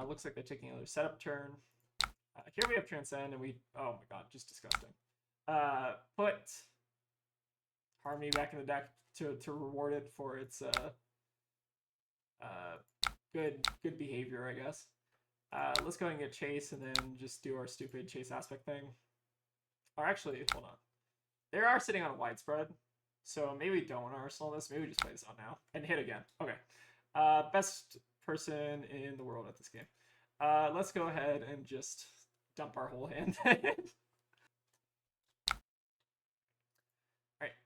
Looks like they're taking another setup turn. Here we have Transcend, and we... Oh my god, just disgusting. Put Harmony back in the deck to reward it for its good behavior, I guess. Let's go ahead and get Chase, and then just do our stupid Chase aspect thing. Or actually, hold on. They are sitting on a widespread, so maybe we don't want to arsenal this. Maybe we just play this out now and hit again. Okay. Best person in the world at this game. Let's go ahead and just dump our whole hand. Alright,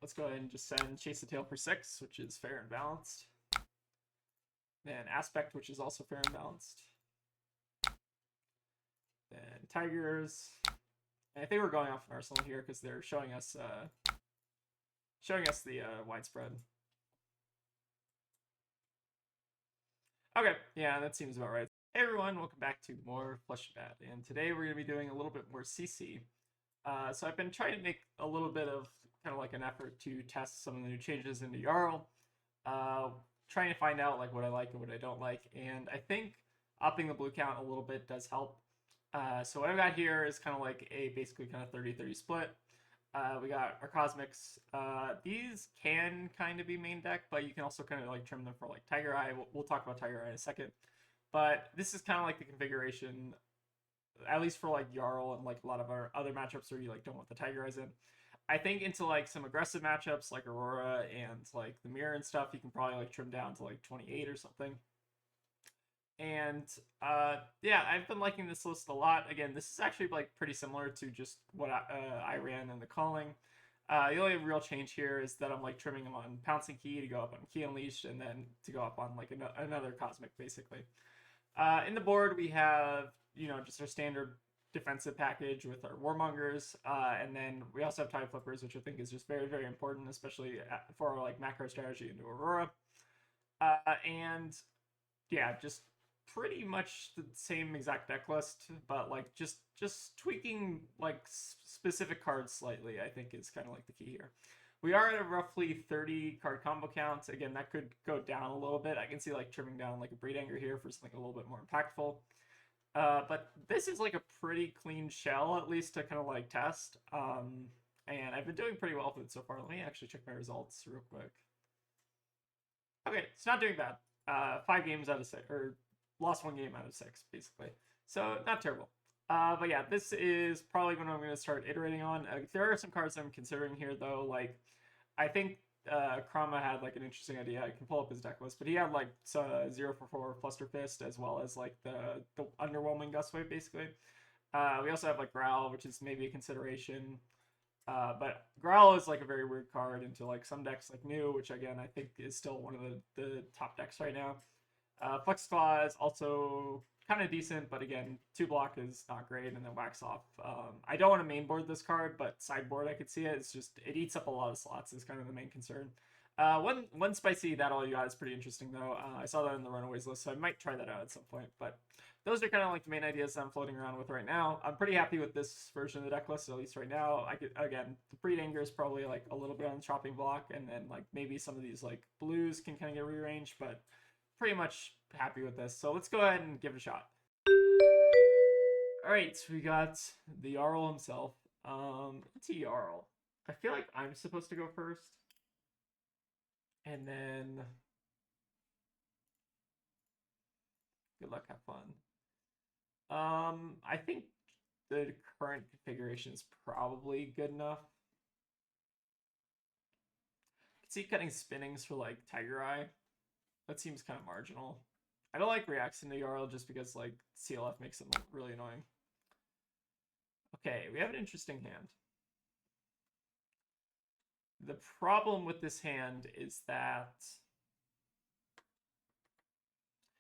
let's go ahead and just send Chase the Tail for 6, which is fair and balanced. Then Aspect, which is also fair and balanced. Then Tigers. And I think we're going off an arsenal here because they're showing us the widespread. Okay, yeah, that seems about right. Hey everyone, welcome back to more Flesh and Bat, and today we're going to be doing a little bit more CC. So I've been trying to make a little bit of kind of like an effort to test some of the new changes into Jarl, trying to find out like what I like and what I don't like, and I think upping the blue count a little bit does help. So what I've got here is kind of like a basically kind of 30-30 split. We got our Cosmics. These can kind of be main deck, but you can also kind of like trim them for like Tiger Eye. We'll talk about Tiger Eye in a second. But this is kind of like the configuration, at least for like Jarl and like a lot of our other matchups where you like don't want the Tiger Eyes in. I think into like some aggressive matchups like Aurora and like the Mirror and stuff, you can probably like trim down to like 28 or something. And yeah, I've been liking this list a lot. Again, this is actually like pretty similar to just what I ran in the Calling. The only real change here is that I'm like trimming them on Pouncing Key to go up on Key Unleashed and then to go up on like another Cosmic basically. In the board we have, you know, just our standard defensive package with our Warmongers, and then we also have Tide Flippers, which I think is just very, very important, especially for our like macro strategy into Aurora. And yeah, just pretty much the same exact deck list, but like just tweaking like specific cards slightly, I think is kind of like the key here. We are at a roughly 30 card combo count. Again, that could go down a little bit. I can see like trimming down like a Breed Anger here for something a little bit more impactful. But this is like a pretty clean shell, at least to kind of like test. And I've been doing pretty well with it so far. Let me actually check my results real quick. Okay, it's not doing bad. 5 games out of 6, or lost 1 game out of 6, basically. So not terrible. But yeah, this is probably what I'm going to start iterating on. There are some cards I'm considering here, though. Like, I think Krama had like an interesting idea. I can pull up his deck list, but he had like 0 for 4 Fluster Fist, as well as like the underwhelming Gust Wave, basically. We also have like Growl, which is maybe a consideration. But Growl is like a very weird card into like some decks like New, which again I think is still one of the top decks right now. Flex Claw is also kind of decent, but again, 2 block is not great, and then Wax Off. I don't want to mainboard this card, but sideboard I could see it. It's just, it eats up a lot of slots is kind of the main concern. One spicy that all you got is pretty interesting though. I saw that in the Runaways list, so I might try that out at some point. But those are kind of like the main ideas I'm floating around with right now. I'm pretty happy with this version of the deck list, at least right now. Again, the Breed Anger is probably like a little bit on the chopping block, and then like maybe some of these like blues can kind of get rearranged, but pretty much happy with this. So let's go ahead and give it a shot. Alright, so we got the Jarl himself. It's a Jarl. I feel like I'm supposed to go first. And then good luck, have fun. I think the current configuration is probably good enough. I can see cutting spinnings for like Tiger Eye. That seems kind of marginal. I don't like reacts into Jarl just because like CLF makes them really annoying. Okay, we have an interesting hand. The problem with this hand is that...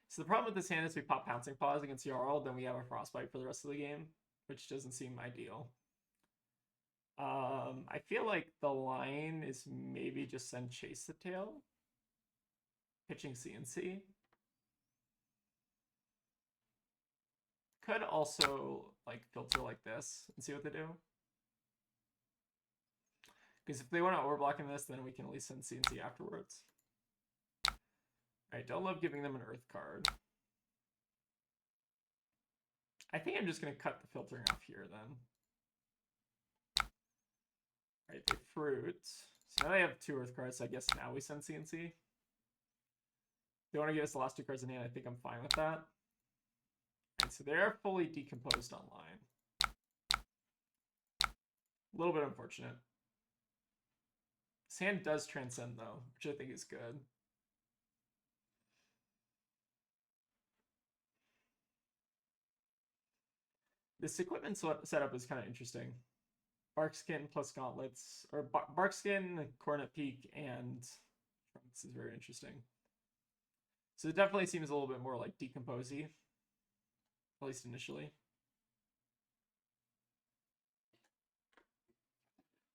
So the problem with this hand is we pop Pouncing Paws against Jarl, then we have a Frostbite for the rest of the game, which doesn't seem ideal. I feel like the line is maybe just send Chase the Tail. Pitching CNC. Could also like filter like this and see what they do. Because if they want to overblock in this, then we can at least send CNC afterwards. Alright, don't love giving them an Earth card. I think I'm just going to cut the filtering off here then. Right, they fruit. So now they have 2 Earth cards, so I guess now we send CNC. They want to give us the last 2 cards in hand. I think I'm fine with that. And so they are fully decomposed online. A little bit unfortunate. This hand does transcend though, which I think is good. This equipment setup is kind of interesting. Barkskin plus gauntlets, or Barkskin, Cornet Peak, and this is very interesting. So it definitely seems a little bit more like decomposey, at least initially.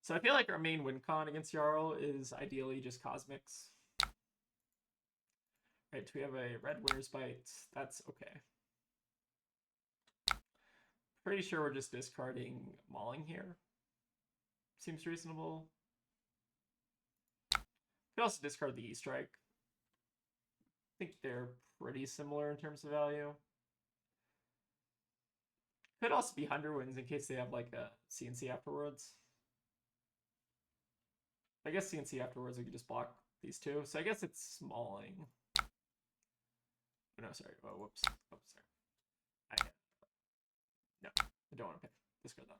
So I feel like our main win con against Jarl is ideally just Cosmics. Right, we have a red Winter's Bite. That's okay. Pretty sure we're just discarding Mauling here. Seems reasonable. Could also discard the E-Strike. I think they're pretty similar in terms of value. Could also be 100 wins in case they have like a CNC afterwards. I guess CNC afterwards we could just block these 2. So I guess it's Mauling. Oh, no, sorry. Oh, whoops. Oh, sorry. No, I don't want to pay. Discard that.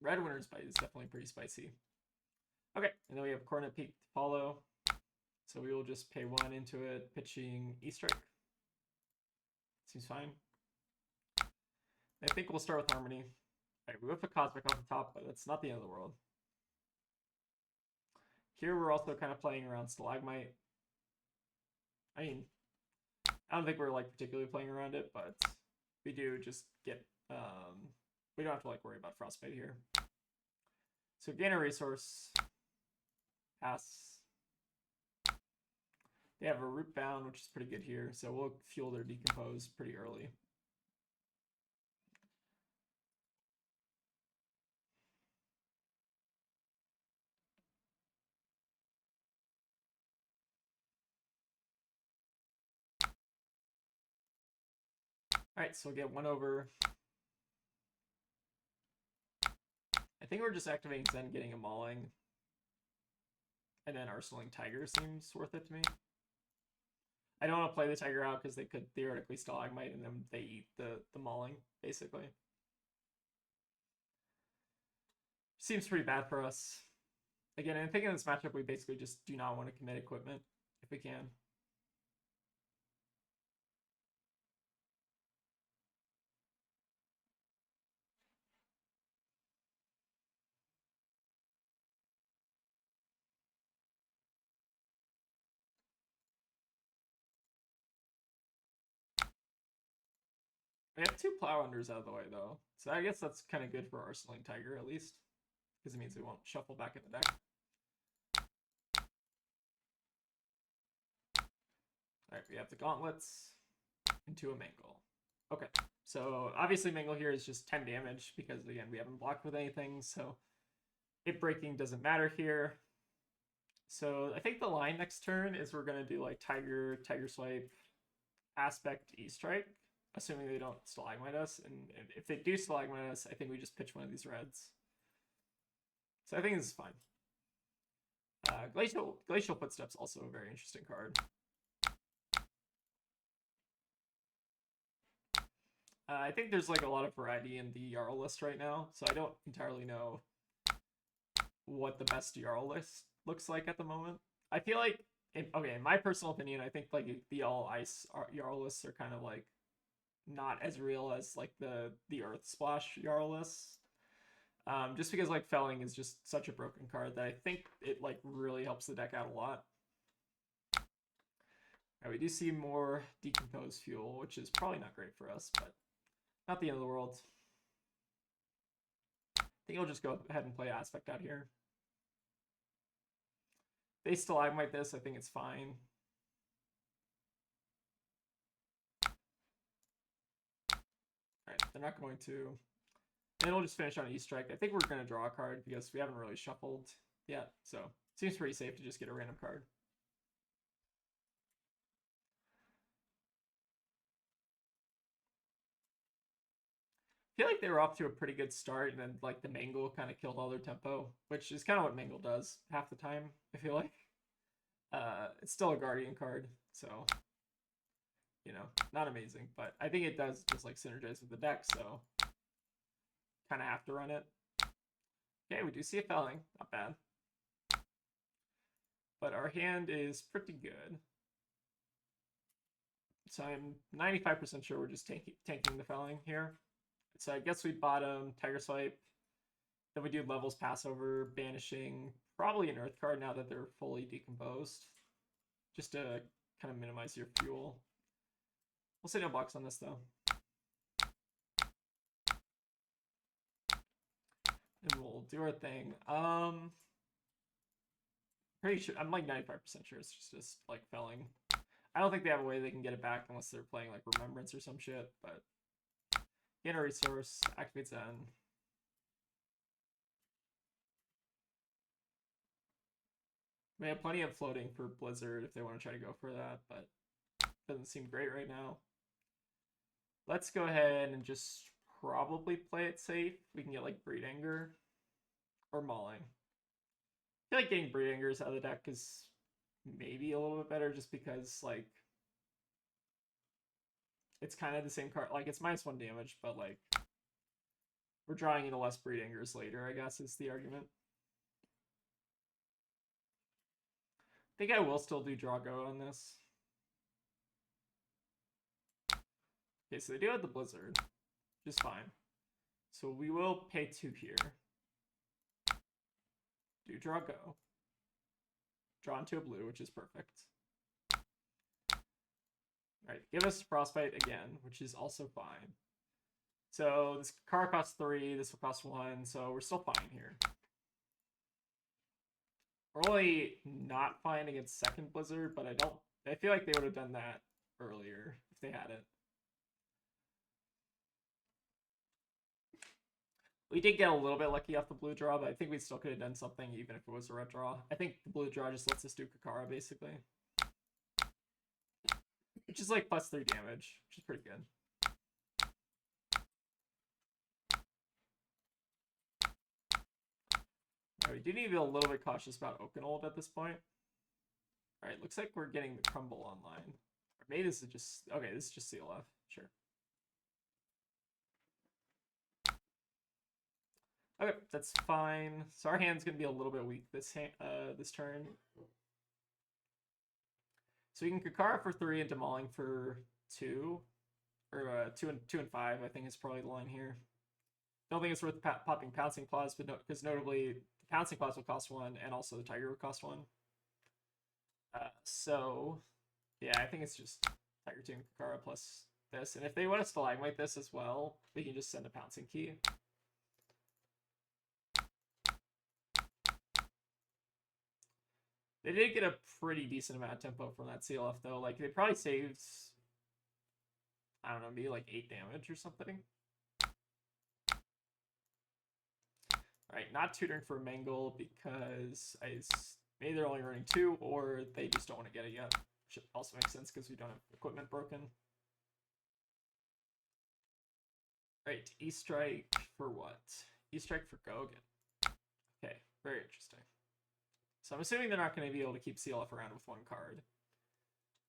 Red Winter's Bite is definitely pretty spicy. Okay, and then we have Cornet Peak to follow. So we will just pay 1 into it, pitching E-Strike. Seems fine. I think we'll start with Harmony. All right, we whip a Cosmic off the top, but that's not the end of the world. Here we're also kind of playing around Stalagmite. I mean, I don't think we're like particularly playing around it, but we do just get, we don't have to like worry about Frostbite here. So gain a resource, pass. They have a Root Bound, which is pretty good here, so we'll fuel their Decompose pretty early. Alright, so we'll get 1 over. I think we're just activating Zen, getting a Mauling. And then Arsenaling Tiger seems worth it to me. I don't want to play the Tiger out because they could theoretically Stalagmite and then they eat the Mauling, basically. Seems pretty bad for us. Again, I think in this matchup we basically just do not want to commit equipment if we can. We have 2 Plow Unders out of the way, though. So I guess that's kind of good for Arsenaling Tiger, at least. Because it means we won't shuffle back in the deck. Alright, we have the Gauntlets into a Mangle. Okay, so obviously Mangle here is just 10 damage because, again, we haven't blocked with anything, so it breaking doesn't matter here. So I think the line next turn is we're going to do like Tiger Swipe, Aspect, E-Strike, assuming they don't Stalagmite us. And if they do Stalagmite us, I think we just pitch one of these reds. So I think this is fine. Glacial Footsteps, also a very interesting card. I think there's like a lot of variety in the Jarl list right now, so I don't entirely know what the best Jarl list looks like at the moment. I feel like, okay, in my personal opinion, I think like the all ice Jarl lists are kind of like not as real as like the Earth Splash Jarl lists. Just because like Felling is just such a broken card that I think it like really helps the deck out a lot. Right, we do see more Decomposed Fuel, which is probably not great for us, but not the end of the world. I think I'll just go ahead and play Aspect out here. They Stalagmite this, I think it's fine. they're not going to. And we'll just finish on E-Strike. I think we're going to draw a card because we haven't really shuffled yet. So it seems pretty safe to just get a random card. I feel like they were off to a pretty good start, and then like the Mangle kind of killed all their tempo, which is kind of what Mangle does half the time, I feel like. It's still a Guardian card, so you know, not amazing, but I think it does just like synergize with the deck, so kind of have to run it. Okay, we do see a Felling, not bad. But our hand is pretty good. So I'm 95% sure we're just tanking the Felling here. So I guess we bottom Tiger Swipe. Then we do Levels Passover, banishing probably an Earth card now that they're fully decomposed. Just to kind of minimize your fuel. We'll say no blocks on this though. And we'll do our thing. Pretty sure, I'm like 95% sure it's just like Felling. I don't think they have a way they can get it back unless they're playing like Remembrance or some shit, but gain a resource, activate Zen. We have plenty of floating for Blizzard if they want to try to go for that, but doesn't seem great right now. Let's go ahead and just probably play it safe. We can get like Breed Anger or Mauling. I feel like getting Breed Angers out of the deck is maybe a little bit better just because like it's kind of the same card. Like it's -1 damage, but like we're drawing into less Breed Angers later, I guess is the argument. I think I will still do Drago on this. Okay, so they do have the Blizzard, which is fine. So we will pay 2 here. Do Drago. Draw into a blue, which is perfect. Alright, give us Frostbite again, which is also fine. So this card costs 3, this will cost 1, so we're still fine here. We're only not fine against second Blizzard, but I feel like they would have done that earlier if they had it. We did get a little bit lucky off the blue draw, but I think we still could have done something even if it was a red draw. I think the blue draw just lets us do Kakara, basically. Which is like +3 damage, which is pretty good. Right, we do need to be a little bit cautious about Oakenold at this point. Alright, looks like we're getting the Crumble online. Or maybe this is just... Okay, this is just CLF. Sure. Okay, that's fine. So our hand's going to be a little bit weak this turn. So we can Kakara for 3 and Demauling for 2. Or 2 and 5, I think is probably the line here. Don't think it's worth popping Pouncing Claws, but because notably, the Pouncing Claws will cost 1, and also the Tiger will cost 1. So, yeah, I think it's just Tiger 2 and Kakara plus this. And if they want to Stalagmite this as well, we can just send a Pouncing Key. They did get a pretty decent amount of tempo from that CLF, though. Like, they probably saved, I don't know, maybe like 8 damage or something. Alright, not tutoring for Mangle because maybe they're only running 2, or they just don't want to get it yet. Which also makes sense because we don't have equipment broken. Alright, E-Strike for what? E-Strike for Gogan. Okay, very interesting. So I'm assuming they're not going to be able to keep CLF around with 1 card.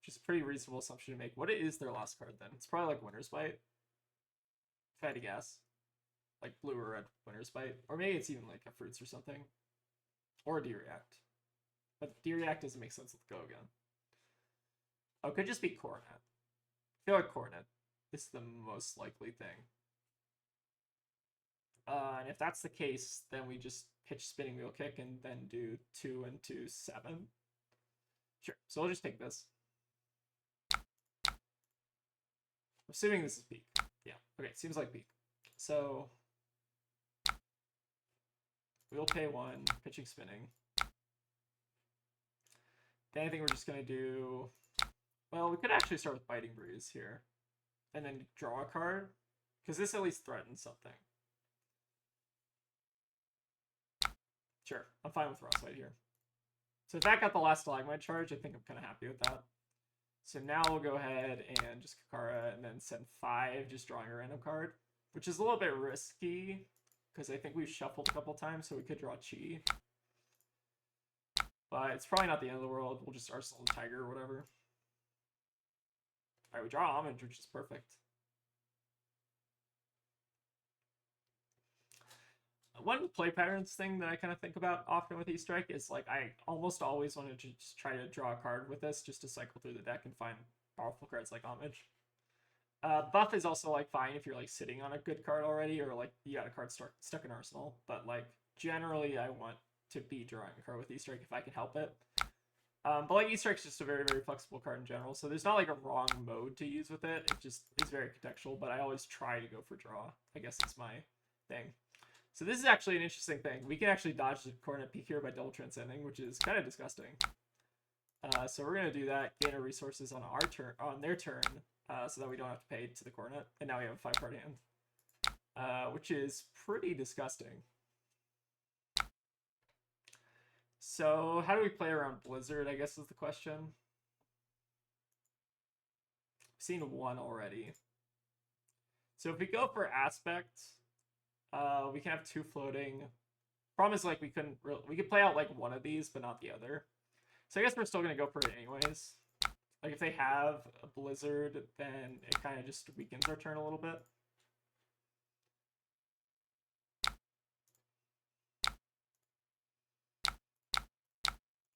Which is a pretty reasonable assumption to make. What is their last card then? It's probably like Winter's Bite. If I had to guess. Like blue or red Winter's Bite. Or maybe it's even like a Fruits or something. Or a D-React. But D-React doesn't make sense with Gogan. Oh, it could just be Coronet. I feel like Coronet is the most likely thing. And if that's the case, then we just pitch Spinning Wheel Kick and then do 2 and 2, 7. Sure, so we'll just take this. I'm assuming this is peak. Yeah, okay, seems like peak. So we'll pay 1, pitching Spinning. Then I think we're just going to do... Well, we could actually start with Biting Breeze here. And then draw a card. Because this at least threatens something. Sure, I'm fine with Frostbite here. So if that got the last stalagmite charge, I think I'm kind of happy with that. So now we'll go ahead and just Kakara and then send 5, just drawing a random card, which is a little bit risky because I think we've shuffled a couple times, so we could draw Chi. But it's probably not the end of the world. We'll just Arsenal the Tiger or whatever. Alright, we draw Homage, which is perfect. One play patterns thing that I kind of think about often with E-Strike is like I almost always want to just try to draw a card with this just to cycle through the deck and find powerful cards like Homage. Buff is also like fine if you're like sitting on a good card already or like you got a card stuck in Arsenal, but like generally I want to be drawing a card with E-Strike if I can help it. But like E-Strike's just a very, very flexible card in general, so there's not like a wrong mode to use with it. It just is very contextual, but I always try to go for draw. I guess it's my thing. So this is actually an interesting thing. We can actually dodge the Coronet Peak here by double transcending, which is kind of disgusting. So we're gonna do that, gain our resources on our turn, on their turn, so that we don't have to pay to the Coronet. And now we have a 5-card hand, which is pretty disgusting. So how do we play around Blizzard, I guess is the question. I've seen one already. So if we go for Aspect, we can have 2 floating. Problem is, like, we could play out like one of these, but not the other. So I guess we're still gonna go for it anyways. Like if they have a Blizzard, then it kind of just weakens our turn a little bit.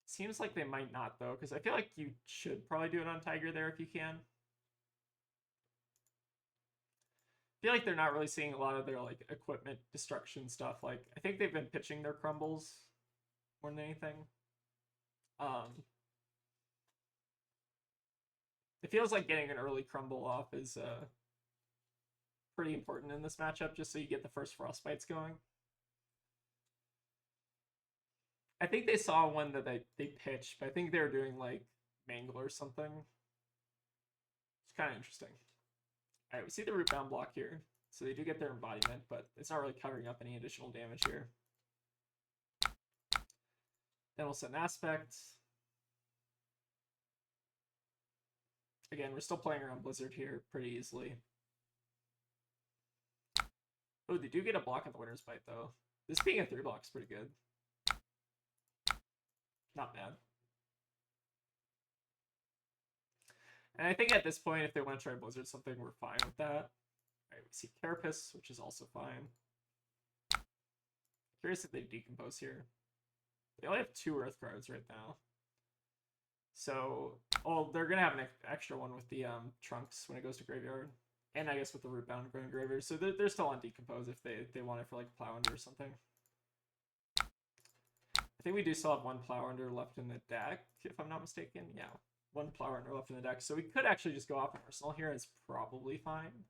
Seems like they might not though, because I feel like you should probably do it on Tiger there if you can. I feel like they're not really seeing a lot of their like equipment destruction stuff. Like I think they've been pitching their crumbles more than anything. It feels like getting an early crumble off is pretty important in this matchup, just so you get the first Frostbites going. I think they saw one that they pitched, but I think they were doing like Mangle or something. It's kind of interesting. All right, we see the Rootbound block here. So they do get their embodiment, but it's not really covering up any additional damage here. Then we'll set an Aspect. Again, we're still playing around Blizzard here pretty easily. Oh, they do get a block on the Winter's Bite, though. This being a 3-block is pretty good. Not bad. And I think at this point, if they want to try Blizzard something, we're fine with that. All right, we see Carapace, which is also fine. Curious if they decompose here. They only have 2 Earth cards right now. So, oh, they're going to have an extra one with the Trunks when it goes to Graveyard. And I guess with the Rootbound going to Graveyard. So they're still on Decompose if they want it for like Plow Under or something. I think we do still have 1 Plow Under left in the deck, if I'm not mistaken. Yeah, 1 Plow Under left in the deck. So we could actually just go off an Arsenal here. It's probably fine.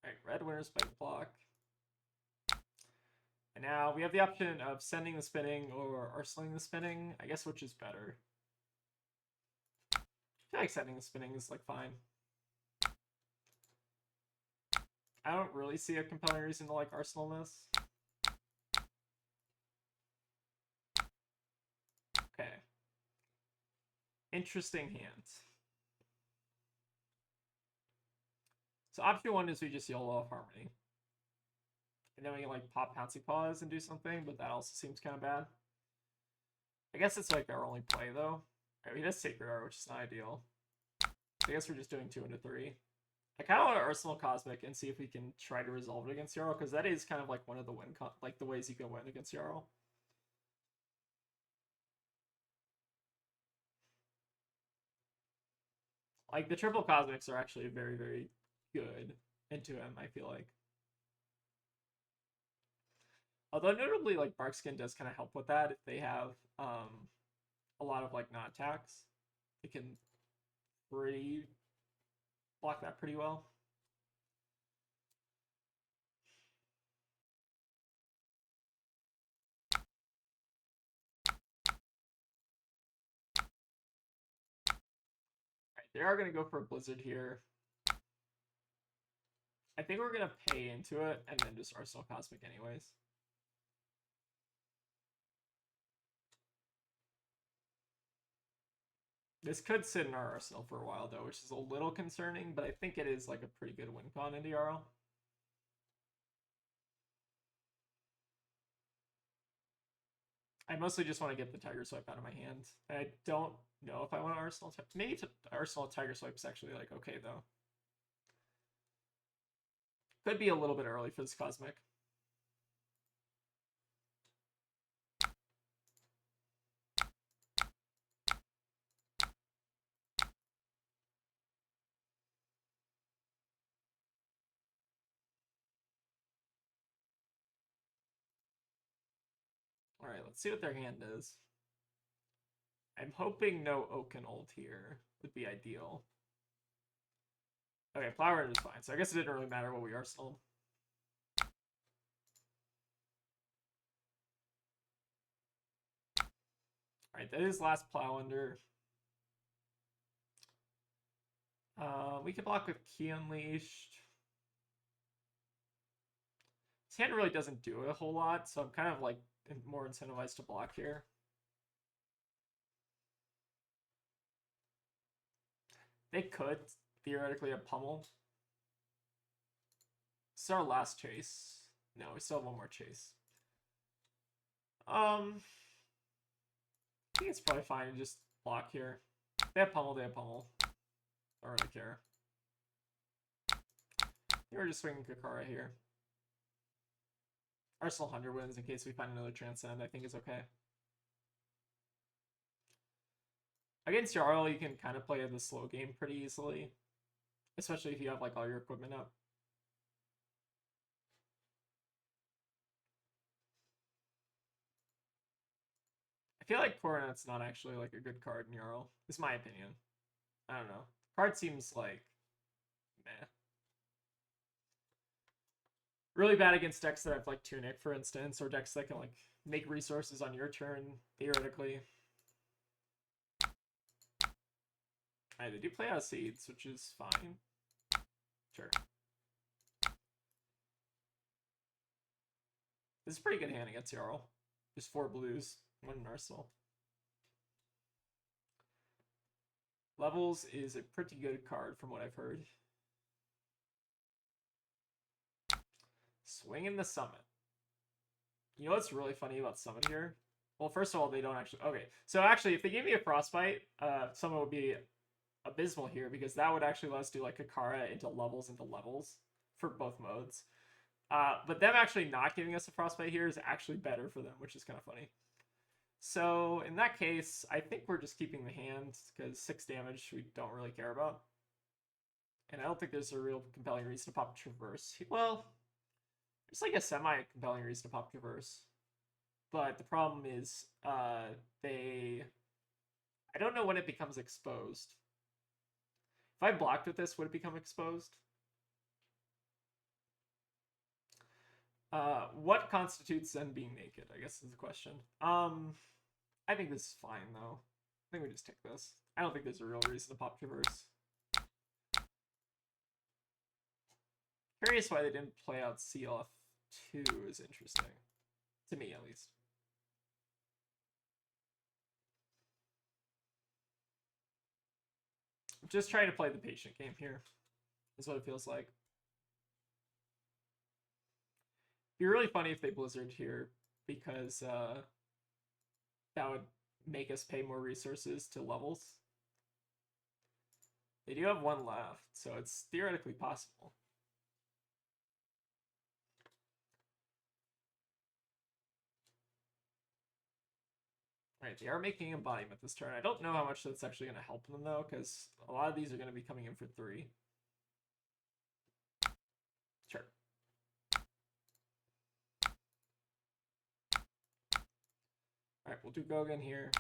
Alright, red Winter's Bite block. And now we have the option of sending the spinning or arsenaling the spinning. I guess which is better. I feel like sending the spinning is like fine. I don't really see a compelling reason to like arsenal this. Okay. Interesting hand. So option 1 is we just YOLO off Harmony. And then we can like pop Pouncy Paws and do something, but that also seems kind of bad. I guess it's like our only play though. Alright, we does Sacred Art, which is not ideal. I guess we're just doing 2 into 3. I kind of want to Arsenal Cosmic and see if we can try to resolve it against Jarl, because that is kind of like one of the the ways you can win against Jarl. Like the triple Cosmics are actually very, very good into him, I feel like. Although notably, like Barkskin does kind of help with that if they have a lot of like non-attacks. It can block that pretty well. They are going to go for a Blizzard here. I think we're going to pay into it and then just Arsenal Cosmic anyways. This could sit in our arsenal for a while, though, which is a little concerning, but I think it is like a pretty good win con into Jarl. I mostly just want to get the Tiger Swipe out of my hand. I don't know if I want to Arsenal. Maybe Arsenal Tiger Swipe is actually like okay, though. Could be a little bit early for this Cosmic. All right, let's see what their hand is. I'm hoping no Oaken ult here would be ideal. Okay, Flower is fine, so I guess it didn't really matter what we arsenaled. Alright, that is last Plow Under. We can block with Key Unleashed. His hand really doesn't do a whole lot, so I'm kind of like more incentivized to block here. They could theoretically have Pummel. This is our last chase. No, we still have one more chase. I think it's probably fine to just block here. They have Pummel, they have Pummel. I don't really care. We're just swinging Kakara here. Arsenal 100 wins in case we find another Transcend, I think is okay. Against Jarl, you can kind of play the slow game pretty easily. Especially if you have like all your equipment up. I feel like Coronet's not actually like a good card in Jarl. Is my opinion. I don't know. Card seems like meh. Really bad against decks that have like Tunic, for instance, or decks that can like make resources on your turn, theoretically. Alright, they do play out of Seeds, which is fine. Sure. This is a pretty good hand against Jarl. Just 4 blues, 1 in Arsenal. Levels is a pretty good card from what I've heard. Swing in the Summit. You know what's really funny about Summit here? Well, first of all, they don't actually... Okay, so actually, if they gave me a Frostbite, Summit would be abysmal here, because that would actually let us do like Kakara into levels for both modes. But them actually not giving us a Frostbite here is actually better for them, which is kind of funny. So in that case, I think we're just keeping the hand, because 6 damage we don't really care about. And I don't think there's a real compelling reason to pop Traverse. Well, there's like a semi-compelling reason to pop Traverse. But the problem is, I don't know when it becomes exposed. If I blocked with this, would it become exposed? What constitutes Zen being naked, I guess is the question. I think this is fine, though. I think we just take this. I don't think there's a real reason to pop Traverse. Curious why they didn't play out CLF2 is interesting. To me, at least. I'm just trying to play the patient game here, is what it feels like. It'd be really funny if they Blizzard here, because that would make us pay more resources to levels. They do have 1 left, so it's theoretically possible. Alright, they are making Embodiment this turn. I don't know how much that's actually going to help them, though, because a lot of these are going to be coming in for 3. Sure. Alright, we'll do Gogan here.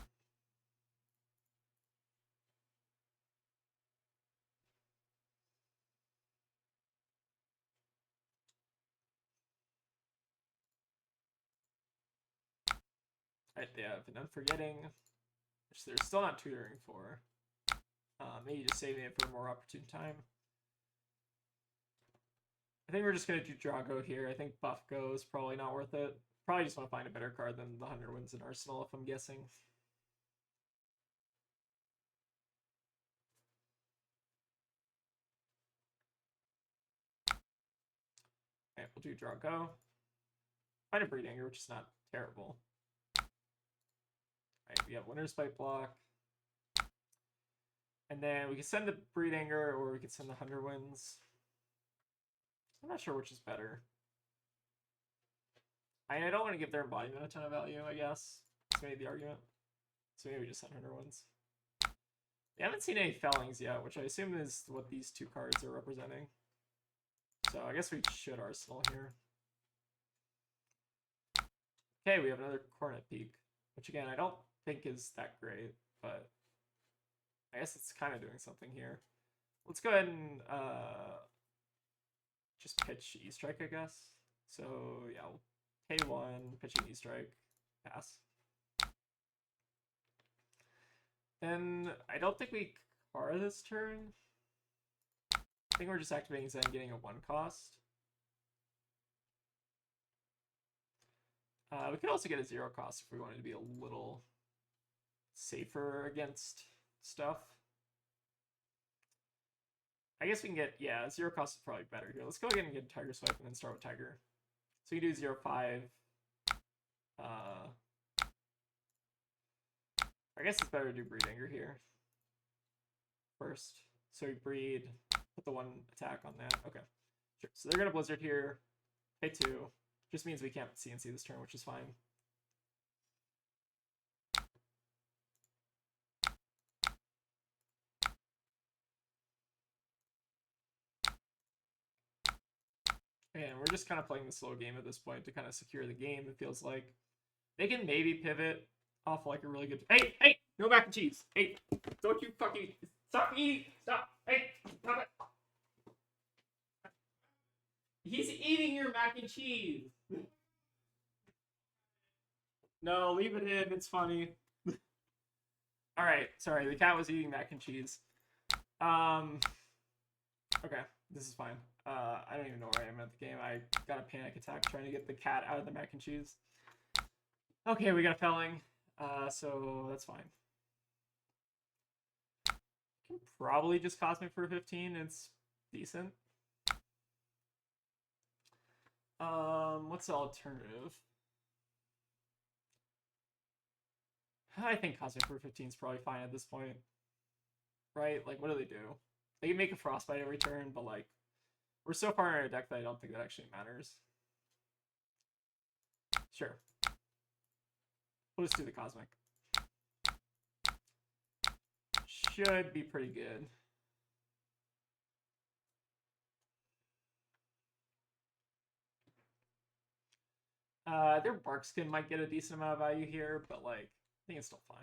Alright, they have an Unforgetting, which they're still not tutoring for. Maybe just saving it for a more opportune time. I think we're just going to do Drago here. I think Buff Go is probably not worth it. Probably just want to find a better card than the 100 wins in Arsenal, if I'm guessing. Okay, we'll do Drago. Find a Breed Anger, which is not terrible. Alright, we have Winter's Bite block. And then we can send the Breed Anger, or we could send the 100 wins. I'm not sure which is better. I don't want to give their embodiment a ton of value, I guess. That's maybe the argument. So maybe we just send 100 wins. We haven't seen any Fellings yet, which I assume is what these two cards are representing. So I guess we should Arsenal here. Okay, we have another Coronet Peak, which again, I don't think is that great, but I guess it's kind of doing something here. Let's go ahead and just pitch E-Strike, I guess. So yeah, we'll K1, pitching E-Strike, pass. Then I don't think we Kara this turn. I think we're just activating Zen, getting a 1 cost. We could also get a 0 cost if we wanted to be a little safer against stuff. I guess we can get, yeah, 0 cost is probably better here. Let's go ahead and get Tiger Swipe and then start with Tiger. So you do 0-5. I guess it's better to do Breed Anger here first. So we breed, put the 1 attack on that. Okay, sure. So they're gonna Blizzard here. Pay 2. Just means we can't CNC this turn, which is fine. And we're just kind of playing the slow game at this point to kind of secure the game, it feels like. They can maybe pivot off like a really good... Hey! No mac and cheese! Hey! Don't you fucking... Stop eating! Stop! Hey! Stop it! He's eating your mac and cheese! No, leave it in. It's funny. Alright, sorry. The cat was eating mac and cheese. Okay, this is fine. I don't even know where I am at the game. I got a panic attack trying to get the cat out of the mac and cheese. Okay, we got a Felling. So that's fine. Can probably just Cosmic for 15. It's decent. What's the alternative? I think Cosmic for 15 is probably fine at this point. Right? Like, what do? They can make a Frostbite every turn, but like, we're so far in our deck that I don't think that actually matters. Sure. We'll just do the Cosmic. Should be pretty good. Their Barkskin might get a decent amount of value here, but like, I think it's still fine.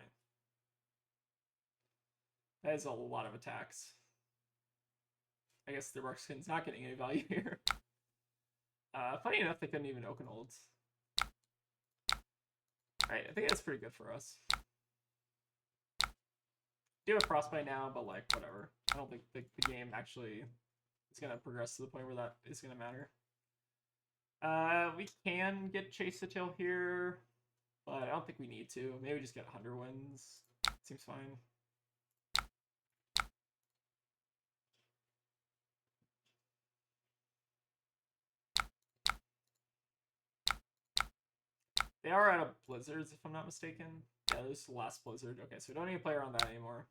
That is a lot of attacks. I guess the Barkskin's not getting any value here. Funny enough, they couldn't even Oakenolds. Alright, I think that's pretty good for us. Do have Frostbite now, but like, whatever. I don't think the game actually is going to progress to the point where that is going to matter. We can get Chase the Tail here, but I don't think we need to. Maybe just get 100 wins. Seems fine. They are out of Blizzards, if I'm not mistaken. Yeah, this is the last Blizzard. Okay, so we don't need to play around that anymore.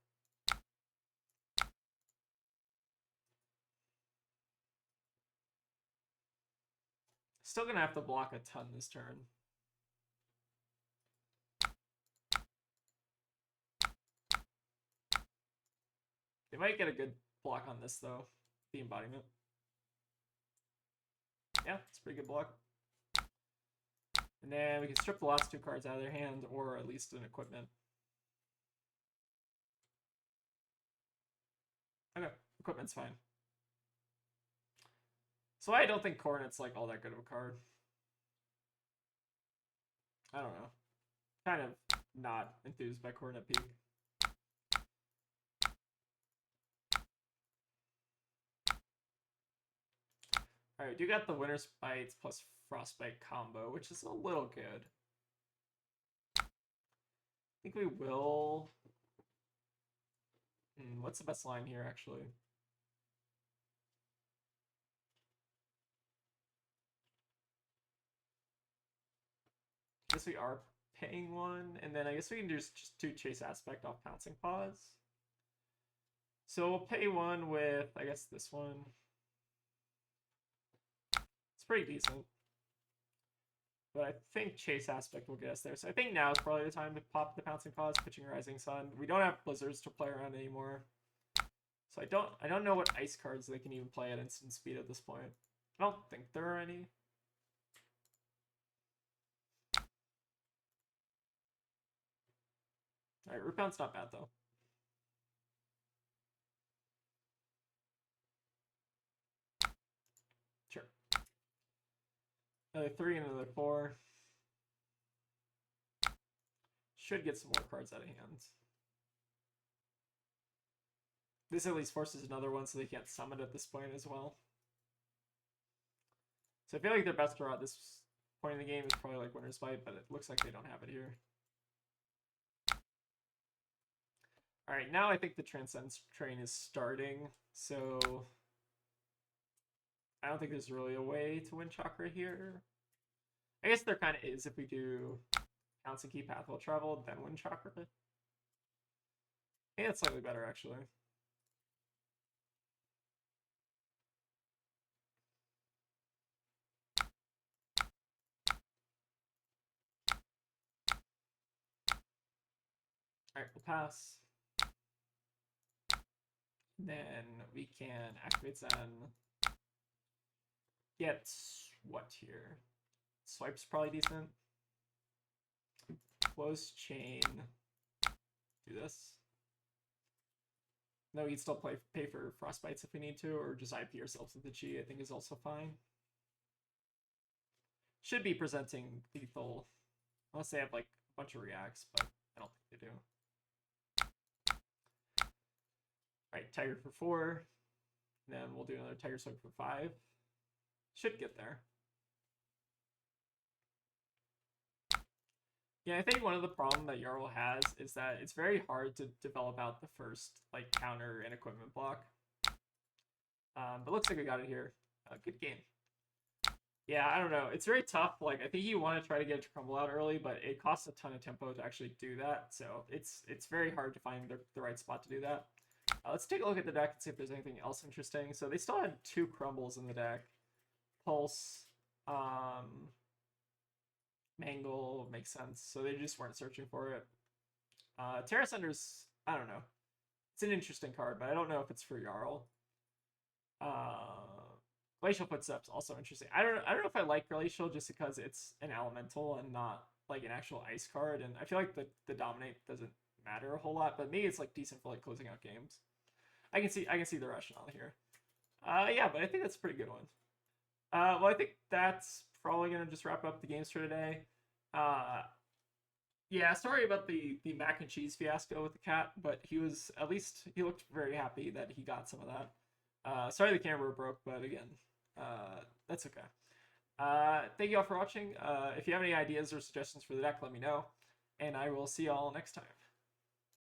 Still gonna have to block a ton this turn. They might get a good block on this, though. The Embodiment. Yeah, it's a pretty good block. And then we can strip the last 2 cards out of their hand, or at least an equipment. Okay, equipment's fine. So I don't think Coronet's like all that good of a card. I don't know. Kind of not enthused by Coronet Peak. Alright, we do got the Winter's Bites plus Frostbite combo, which is a little good. I think we will... what's the best line here, actually? I guess we are paying one, and then I guess we can just do Chase Aspect off Pouncing Paws. So we'll pay one with, I guess, this one. It's pretty decent. But I think Chase Aspect will get us there. So I think now is probably the time to pop the Pouncing Paws, pitching Rising Sun. We don't have Blizzards to play around anymore. So I don't know what ice cards they can even play at instant speed at this point. I don't think there are any. Alright, Root Pound's not bad though. Sure. Another 3 and another 4. Should get some more cards out of hand. This at least forces another one so they can't summon at this point as well. So I feel like their best draw at this point in the game is probably like Winter's Bite, but it looks like they don't have it here. Alright, now I think the Transcends train is starting, so I don't think there's really a way to win Chakra here. I guess there kind of is if we do Counts and Key Path Will Travel, then win Chakra. I think that's slightly better, actually. Alright, we'll pass. Then we can activate Zen. Get what here? Swipe's probably decent. Close chain. Do this. No, we'd still pay for Frostbites if we need to, or just IP ourselves with the G, I think is also fine. Should be presenting lethal, unless they have like a bunch of reacts, but I don't think they do. Alright, Tiger for 4. And then we'll do another Tiger Swipe for 5. Should get there. Yeah, I think one of the problems that Jarl has is that it's very hard to develop out the first like counter and equipment block. But looks like we got it here. Good game. Yeah, I don't know. It's very tough. Like, I think you want to try to get it to crumble out early, but it costs a ton of tempo to actually do that. So it's very hard to find the right spot to do that. Let's take a look at the deck and see if there's anything else interesting. So they still had 2 crumbles in the deck. Pulse, Mangle makes sense. So they just weren't searching for it. Terra Sunder's, I don't know. It's an interesting card, but I don't know if it's for Jarl. Glacial Footsteps also interesting. I don't know if I like Glacial just because it's an elemental and not like an actual ice card, and I feel like the dominate doesn't matter a whole lot, but maybe it's like decent for like closing out games. I can see the rationale here. Yeah, but I think that's a pretty good one. Well, I think that's probably gonna just wrap up the games for today. Yeah, sorry about the mac and cheese fiasco with the cat, but he looked very happy that he got some of that. Sorry the camera broke, but again, that's okay. Thank you all for watching. If you have any ideas or suggestions for the deck, let me know, and I will see you all next time.